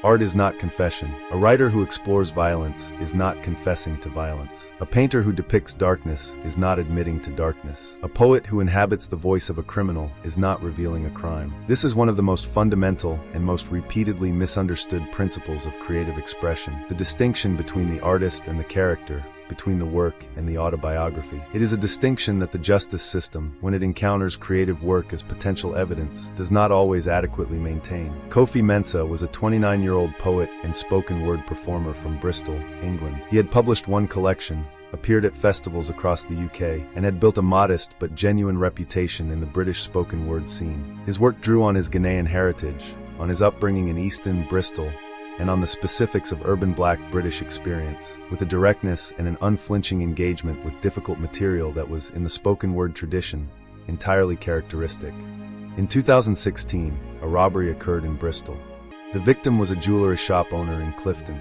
Art is not confession. A writer who explores violence is not confessing to violence. A painter who depicts darkness is not admitting to darkness. A poet who inhabits the voice of a criminal is not revealing a crime. This is one of the most fundamental and most repeatedly misunderstood principles of creative expression: the distinction between the artist and the character, between the work and the autobiography. It is a distinction that the justice system, when it encounters creative work as potential evidence, does not always adequately maintain. Kofi Mensah was a 29-year-old poet and spoken word performer from Bristol, England. He had published one collection, appeared at festivals across the UK, and had built a modest but genuine reputation in the British spoken word scene. His work drew on his Ghanaian heritage, on his upbringing in Easton, Bristol, and on the specifics of urban Black British experience, with a directness and an unflinching engagement with difficult material that was, in the spoken word tradition, entirely characteristic. In 2016, a robbery occurred in Bristol. The victim was a jewelry shop owner in Clifton.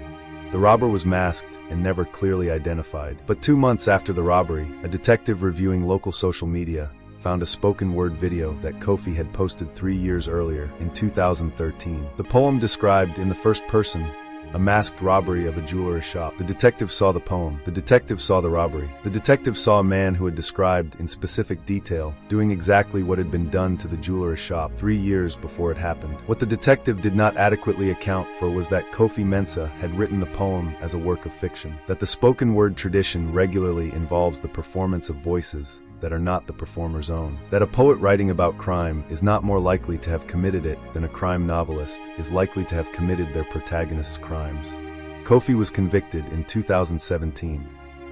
The robber was masked and never clearly identified. But 2 months after the robbery, a detective reviewing local social media found a spoken word video that Kofi had posted 3 years earlier, in 2013. The poem described, in the first person, a masked robbery of a jewelry shop. The detective saw the poem. The detective saw the robbery. The detective saw a man who had described, in specific detail, doing exactly what had been done to the jewelry shop 3 years before it happened. What the detective did not adequately account for was that Kofi Mensah had written the poem as a work of fiction, that the spoken word tradition regularly involves the performance of voices that are not the performer's own, that a poet writing about crime is not more likely to have committed it than a crime novelist is likely to have committed their protagonist's crimes. Kofi was convicted in 2017.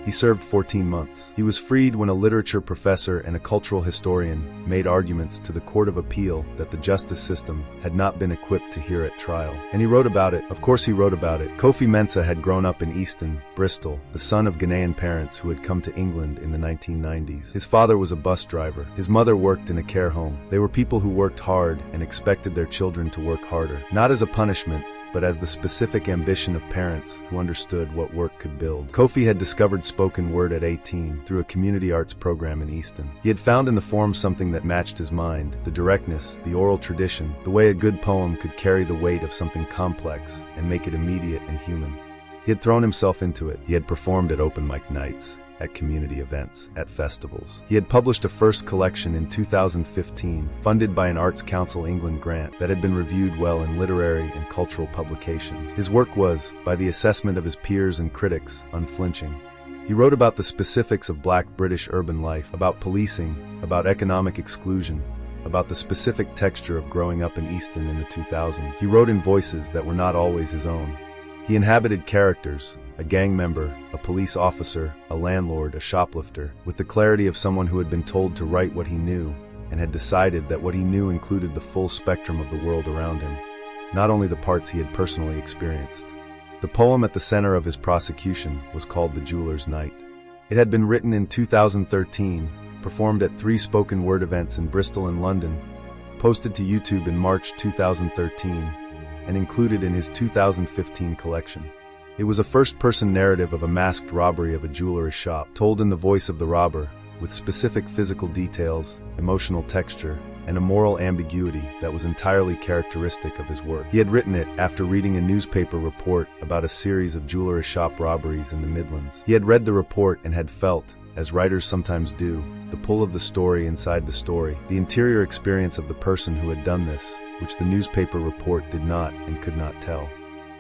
He served 14 months. He was freed when a literature professor and a cultural historian made arguments to the Court of Appeal that the justice system had not been equipped to hear at trial. And he wrote about it. Of course he wrote about it. Kofi Mensah had grown up in Easton, Bristol, the son of Ghanaian parents who had come to England in the 1990s. His father was a bus driver. His mother worked in a care home. They were people who worked hard and expected their children to work harder, not as a punishment, but as the specific ambition of parents who understood what work could build. Kofi had discovered spoken word at 18 through a community arts program in Easton. He had found in the form something that matched his mind: the directness, the oral tradition, the way a good poem could carry the weight of something complex and make it immediate and human. He had thrown himself into it. He had performed at open mic nights, at community events, at festivals. He had published a first collection in 2015, funded by an Arts Council England grant that had been reviewed well in literary and cultural publications. His work was, by the assessment of his peers and critics, unflinching. He wrote about the specifics of Black British urban life, about policing, about economic exclusion, about the specific texture of growing up in Easton in the 2000s. He wrote in voices that were not always his own. He inhabited characters: a gang member, a police officer, a landlord, a shoplifter, with the clarity of someone who had been told to write what he knew and had decided that what he knew included the full spectrum of the world around him, not only the parts he had personally experienced. The poem at the center of his prosecution was called The Jeweler's Night. It had been written in 2013, performed at 3 spoken word events in Bristol and London, posted to YouTube in March 2013, and included in his 2015 collection. It was a first-person narrative of a masked robbery of a jewelry shop, told in the voice of the robber, with specific physical details, emotional texture, and a moral ambiguity that was entirely characteristic of his work. He had written it after reading a newspaper report about a series of jewelry shop robberies in the Midlands. He had read the report and had felt, as writers sometimes do, the pull of the story inside the story, the interior experience of the person who had done this, which the newspaper report did not and could not tell.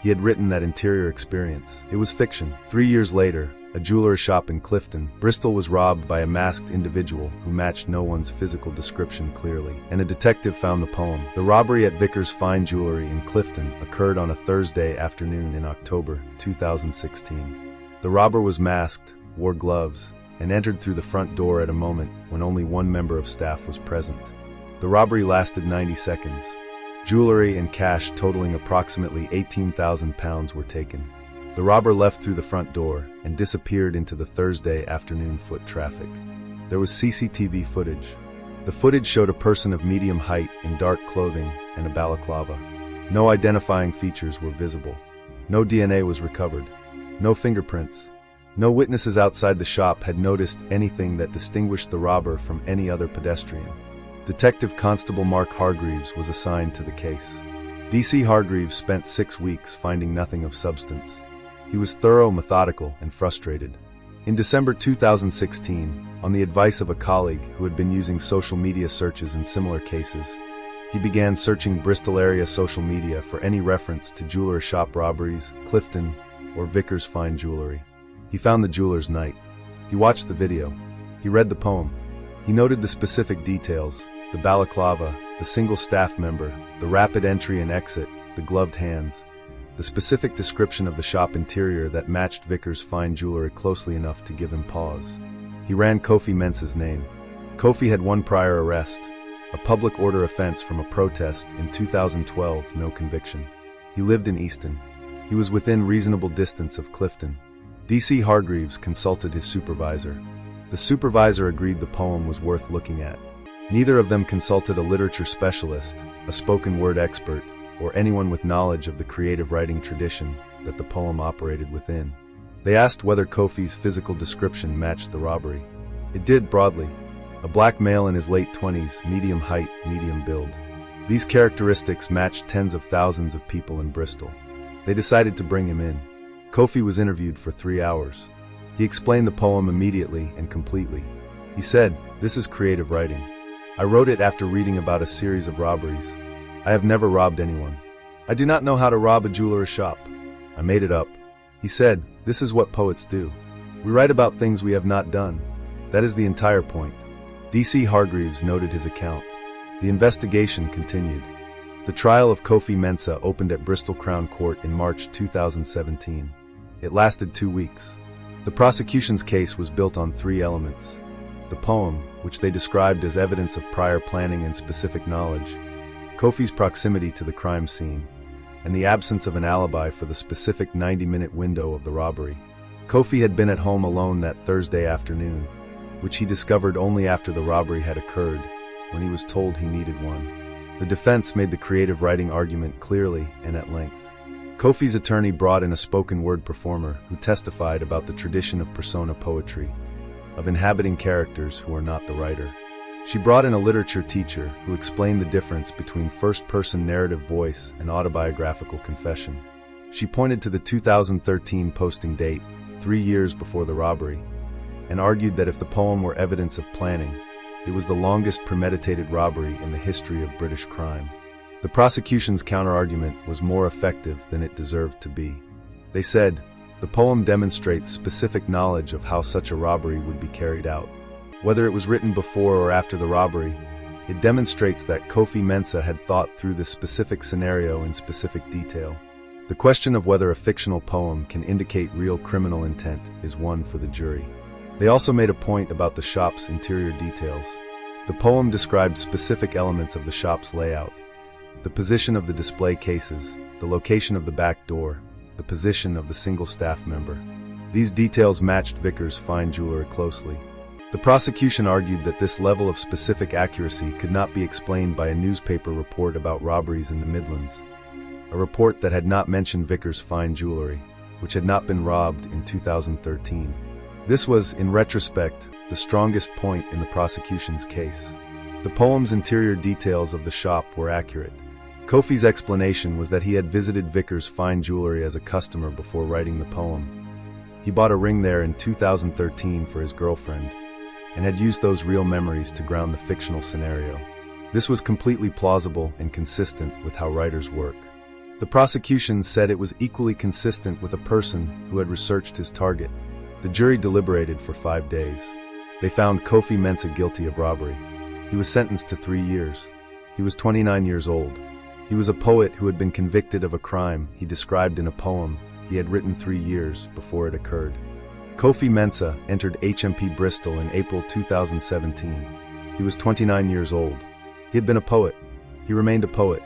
He had written that interior experience. It was fiction. 3 years later, a jewelry shop in Clifton, Bristol was robbed by a masked individual who matched no one's physical description clearly, and a detective found the poem. The robbery at Vickers Fine Jewelry in Clifton occurred on a Thursday afternoon in October 2016. The robber was masked, wore gloves, and entered through the front door at a moment when only one member of staff was present. The robbery lasted 90 seconds. Jewelry and cash totaling approximately £18,000 were taken. The robber left through the front door and disappeared into the Thursday afternoon foot traffic. There was CCTV footage. The footage showed a person of medium height in dark clothing and a balaclava. No identifying features were visible. No DNA was recovered. No fingerprints. No witnesses outside the shop had noticed anything that distinguished the robber from any other pedestrian. Detective Constable Mark Hargreaves was assigned to the case. D.C. Hargreaves spent 6 weeks finding nothing of substance. He was thorough, methodical, and frustrated. In December 2016, on the advice of a colleague who had been using social media searches in similar cases, he began searching Bristol area social media for any reference to jeweler shop robberies, Clifton, or Vickers Fine Jewelry. He found the jeweler's night. He watched the video. He read the poem. He noted the specific details, the balaclava, the single staff member, the rapid entry and exit, the gloved hands, the specific description of the shop interior that matched Vickers Fine Jewelry closely enough to give him pause. He ran Kofi Mensah's name. Kofi had one prior arrest, a public order offense from a protest in 2012, no conviction. He lived in Easton. He was within reasonable distance of Clifton. D.C. Hargreaves consulted his supervisor. The supervisor agreed the poem was worth looking at. Neither of them consulted a literature specialist, a spoken word expert, or anyone with knowledge of the creative writing tradition that the poem operated within. They asked whether Kofi's physical description matched the robbery. It did broadly. A black male in his late 20s, medium height, medium build. These characteristics matched tens of thousands of people in Bristol. They decided to bring him in. Kofi was interviewed for 3 hours. He explained the poem immediately and completely. He said, "This is creative writing. I wrote it after reading about a series of robberies. I have never robbed anyone. I do not know how to rob a jeweler's shop. I made it up." He said, "This is what poets do. We write about things we have not done. That is the entire point." D.C. Hargreaves noted his account. The investigation continued. The trial of Kofi Mensah opened at Bristol Crown Court in March 2017. It lasted 2 weeks. The prosecution's case was built on 3 elements. The poem, which they described as evidence of prior planning and specific knowledge, Kofi's proximity to the crime scene, and the absence of an alibi for the specific 90-minute window of the robbery. Kofi had been at home alone that Thursday afternoon, which he discovered only after the robbery had occurred, when he was told he needed one. The defense made the creative writing argument clearly and at length. Kofi's attorney brought in a spoken word performer who testified about the tradition of persona poetry, of inhabiting characters who are not the writer. She brought in a literature teacher who explained the difference between first-person narrative voice and autobiographical confession. She pointed to the 2013 posting date, 3 years before the robbery, and argued that if the poem were evidence of planning, it was the longest premeditated robbery in the history of British crime. The prosecution's counterargument was more effective than it deserved to be. They said, the poem demonstrates specific knowledge of how such a robbery would be carried out. Whether it was written before or after the robbery, it demonstrates that Kofi Mensah had thought through this specific scenario in specific detail. The question of whether a fictional poem can indicate real criminal intent is one for the jury. They also made a point about the shop's interior details. The poem described specific elements of the shop's layout: the position of the display cases, the location of the back door, the position of the single staff member. These details matched Vickers Fine Jewelry closely. The prosecution argued that this level of specific accuracy could not be explained by a newspaper report about robberies in the Midlands, a report that had not mentioned Vickers Fine Jewelry, which had not been robbed in 2013. This was, in retrospect, the strongest point in the prosecution's case. The poem's interior details of the shop were accurate. Kofi's explanation was that he had visited Vickers Fine Jewelry as a customer before writing the poem. He bought a ring there in 2013 for his girlfriend, and had used those real memories to ground the fictional scenario. This was completely plausible and consistent with how writers work. The prosecution said it was equally consistent with a person who had researched his target. The jury deliberated for 5 days. They found Kofi Mensah guilty of robbery. He was sentenced to 3 years. He was 29 years old. He was a poet who had been convicted of a crime he described in a poem he had written 3 years before it occurred. Kofi Mensah entered HMP Bristol in April 2017. He was 29 years old. He had been a poet. He remained a poet.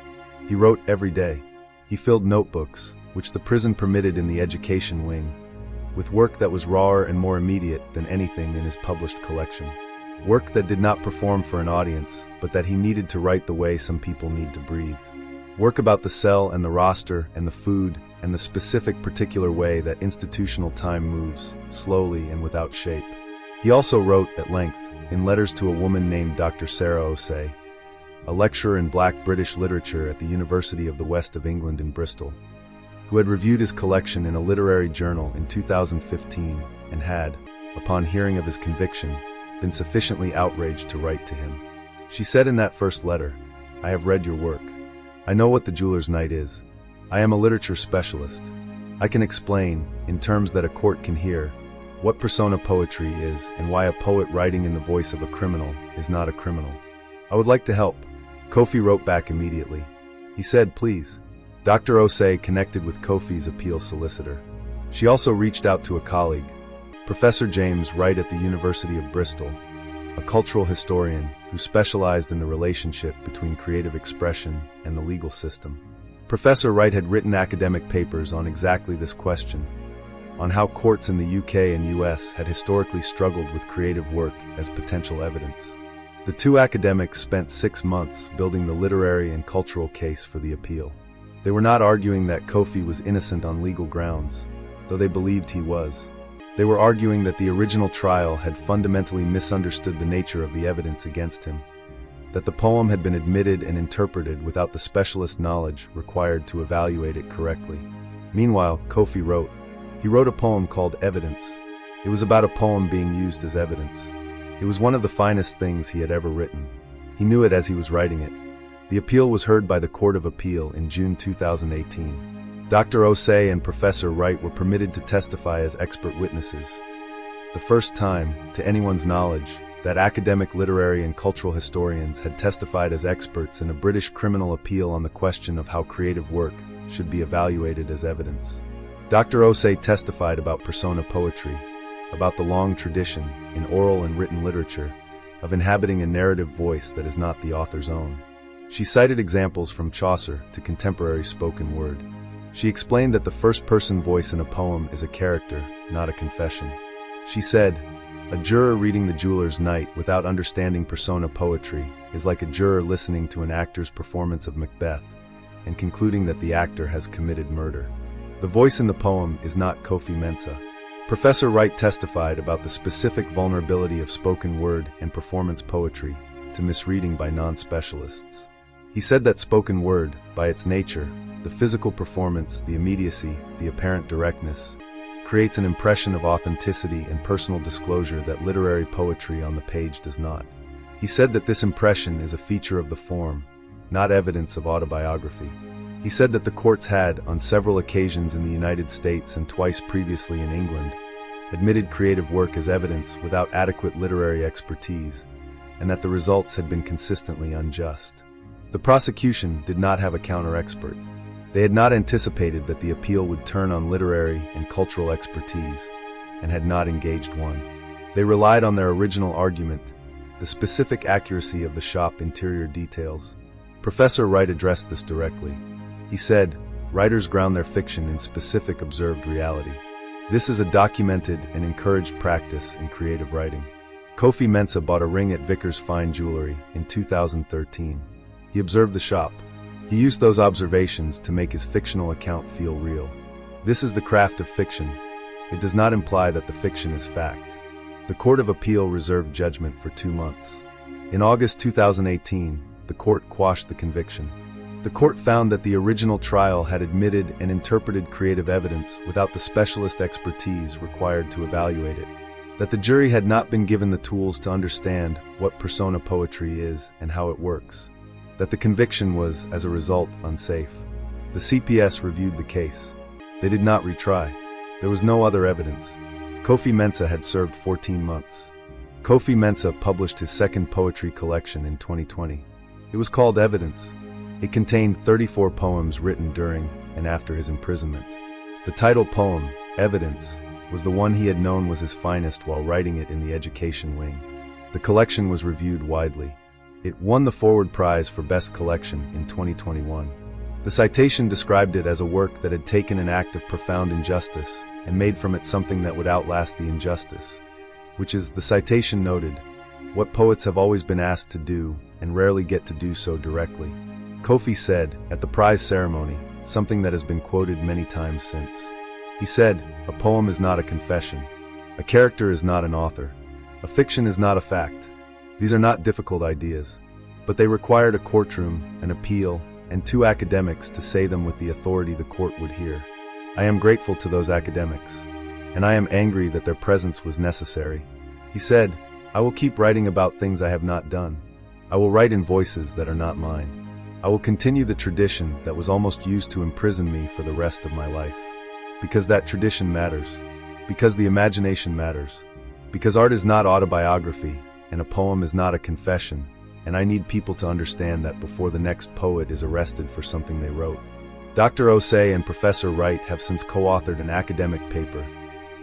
He wrote every day. He filled notebooks, which the prison permitted in the education wing, with work that was rawer and more immediate than anything in his published collection. Work that did not perform for an audience, but that he needed to write the way some people need to breathe. Work about the cell and the roster and the food and the specific particular way that institutional time moves, slowly and without shape. He also wrote at length, in letters to a woman named Dr. Sarah Osei, a lecturer in Black British literature at the University of the West of England in Bristol, who had reviewed his collection in a literary journal in 2015 and had, upon hearing of his conviction, been sufficiently outraged to write to him. She said in that first letter, "I have read your work. I know what the jeweler's night is. I am a literature specialist. I can explain, in terms that a court can hear, what persona poetry is and why a poet writing in the voice of a criminal is not a criminal. I would like to help." Kofi wrote back immediately. He said, "Please." Dr. Osei connected with Kofi's appeal solicitor. She also reached out to a colleague, Professor James Wright at the University of Bristol, a cultural historian who specialized in the relationship between creative expression and the legal system. Professor Wright had written academic papers on exactly this question, on how courts in the UK and US had historically struggled with creative work as potential evidence. The two academics spent 6 months building the literary and cultural case for the appeal. They were not arguing that Kofi was innocent on legal grounds, though they believed he was. They were arguing that the original trial had fundamentally misunderstood the nature of the evidence against him, that the poem had been admitted and interpreted without the specialist knowledge required to evaluate it correctly. Meanwhile, Kofi wrote. He wrote a poem called Evidence. It was about a poem being used as evidence. It was one of the finest things he had ever written. He knew it as he was writing it. The appeal was heard by the Court of Appeal in June 2018. Dr. Osei and Professor Wright were permitted to testify as expert witnesses. The first time, to anyone's knowledge, that academic, literary, and cultural historians had testified as experts in a British criminal appeal on the question of how creative work should be evaluated as evidence. Dr. Osei testified about persona poetry, about the long tradition, in oral and written literature, of inhabiting a narrative voice that is not the author's own. She cited examples from Chaucer to contemporary spoken word. She explained that the first-person voice in a poem is a character, not a confession. She said, "A juror reading The Jeweler's Night without understanding persona poetry is like a juror listening to an actor's performance of Macbeth and concluding that the actor has committed murder." The voice in the poem is not Kofi Mensah. Professor Wright testified about the specific vulnerability of spoken word and performance poetry to misreading by non-specialists. He said that spoken word, by its nature, the physical performance, the immediacy, the apparent directness, creates an impression of authenticity and personal disclosure that literary poetry on the page does not. He said that this impression is a feature of the form, not evidence of autobiography. He said that the courts had, on several occasions in the United States and twice previously in England, admitted creative work as evidence without adequate literary expertise, and that the results had been consistently unjust. The prosecution did not have a counter-expert. They had not anticipated that the appeal would turn on literary and cultural expertise, and had not engaged one. They relied on their original argument, the specific accuracy of the shop interior details. Professor Wright addressed this directly. He said, "Writers ground their fiction in specific observed reality. This is a documented and encouraged practice in creative writing." Kofi Mensah bought a ring at Vickers Fine Jewelry in 2013. He observed the shop. He used those observations to make his fictional account feel real. This is the craft of fiction. It does not imply that the fiction is fact. The Court of Appeal reserved judgment for 2 months. In August 2018, the court quashed the conviction. The court found that the original trial had admitted and interpreted creative evidence without the specialist expertise required to evaluate it, that the jury had not been given the tools to understand what persona poetry is and how it works, that the conviction was, as a result, unsafe. The CPS reviewed the case. They did not retry. There was no other evidence. Kofi Mensah had served 14 months. Kofi Mensah published his second poetry collection in 2020. It was called Evidence. It contained 34 poems written during and after his imprisonment. The title poem, Evidence, was the one he had known was his finest while writing it in the education wing. The collection was reviewed widely. It won the Forward Prize for Best Collection in 2021. The citation described it as a work that had taken an act of profound injustice and made from it something that would outlast the injustice, which is, the citation noted, what poets have always been asked to do and rarely get to do so directly. Kofi said, at the prize ceremony, something that has been quoted many times since. He said, "A poem is not a confession. A character is not an author. A fiction is not a fact. These are not difficult ideas. but they required a courtroom, an appeal, and 2 academics to say them with the authority the court would hear. I am grateful to those academics, and I am angry that their presence was necessary. He said, I will keep writing about things I have not done. I will write in voices that are not mine. I will continue the tradition that was almost used to imprison me for the rest of my life. Because that tradition matters. Because the imagination matters. Because art is not autobiography, and a poem is not a confession, and I need people to understand that before the next poet is arrested for something they wrote. Dr. Osei and Professor Wright have since co-authored an academic paper,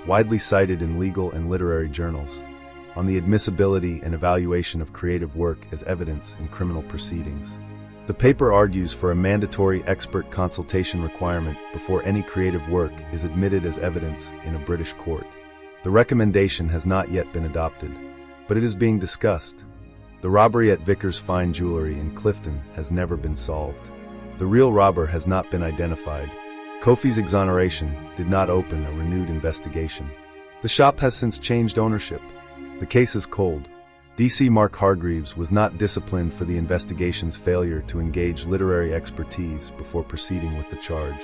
widely cited in legal and literary journals, on the admissibility and evaluation of creative work as evidence in criminal proceedings. The paper argues for a mandatory expert consultation requirement before any creative work is admitted as evidence in a British court. The recommendation has not yet been adopted, but it is being discussed. The robbery at Vickers Fine Jewelry in Clifton has never been solved. The real robber has not been identified. Kofi's exoneration did not open a renewed investigation. The shop has since changed ownership. The case is cold. DC Mark Hargreaves was not disciplined for the investigation's failure to engage literary expertise before proceeding with the charge.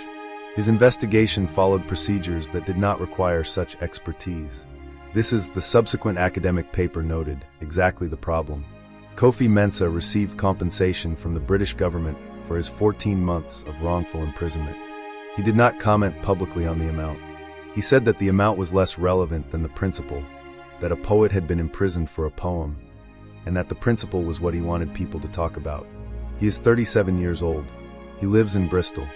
His investigation followed procedures that did not require such expertise. This is, the subsequent academic paper noted, exactly the problem. Kofi Mensah received compensation from the British government for his 14 months of wrongful imprisonment. He did not comment publicly on the amount. He said that the amount was less relevant than the principle, that a poet had been imprisoned for a poem, and that the principle was what he wanted people to talk about. He is 37 years old. He lives in Bristol.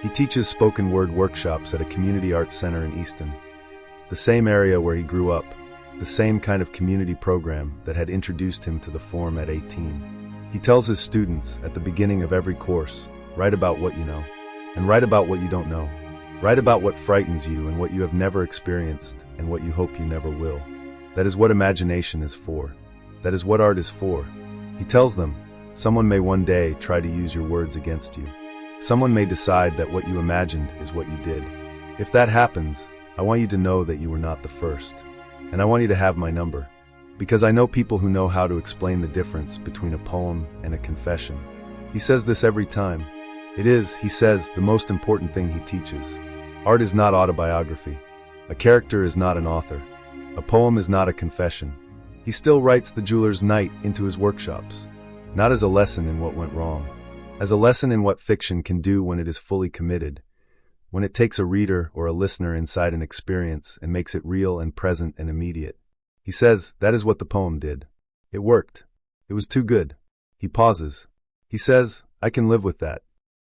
He teaches spoken word workshops at a community arts center in Easton, the same area where he grew up, the same kind of community program that had introduced him to the form at 18. He tells his students at the beginning of every course, write about what you know, and write about what you don't know. Write about what frightens you and what you have never experienced and what you hope you never will. That is what imagination is for. That is what art is for. He tells them, someone may one day try to use your words against you. Someone may decide that what you imagined is what you did. If that happens, I want you to know that you were not the first. And I want you to have my number. Because I know people who know how to explain the difference between a poem and a confession. He says this every time. It is, he says, the most important thing he teaches. Art is not autobiography. A character is not an author. A poem is not a confession. He still writes The Jeweler's Night into his workshops, not as a lesson in what went wrong, as a lesson in what fiction can do when it is fully committed, when it takes a reader or a listener inside an experience and makes it real and present and immediate. He says, that is what the poem did. It worked. It was too good. He pauses. He says, I can live with that.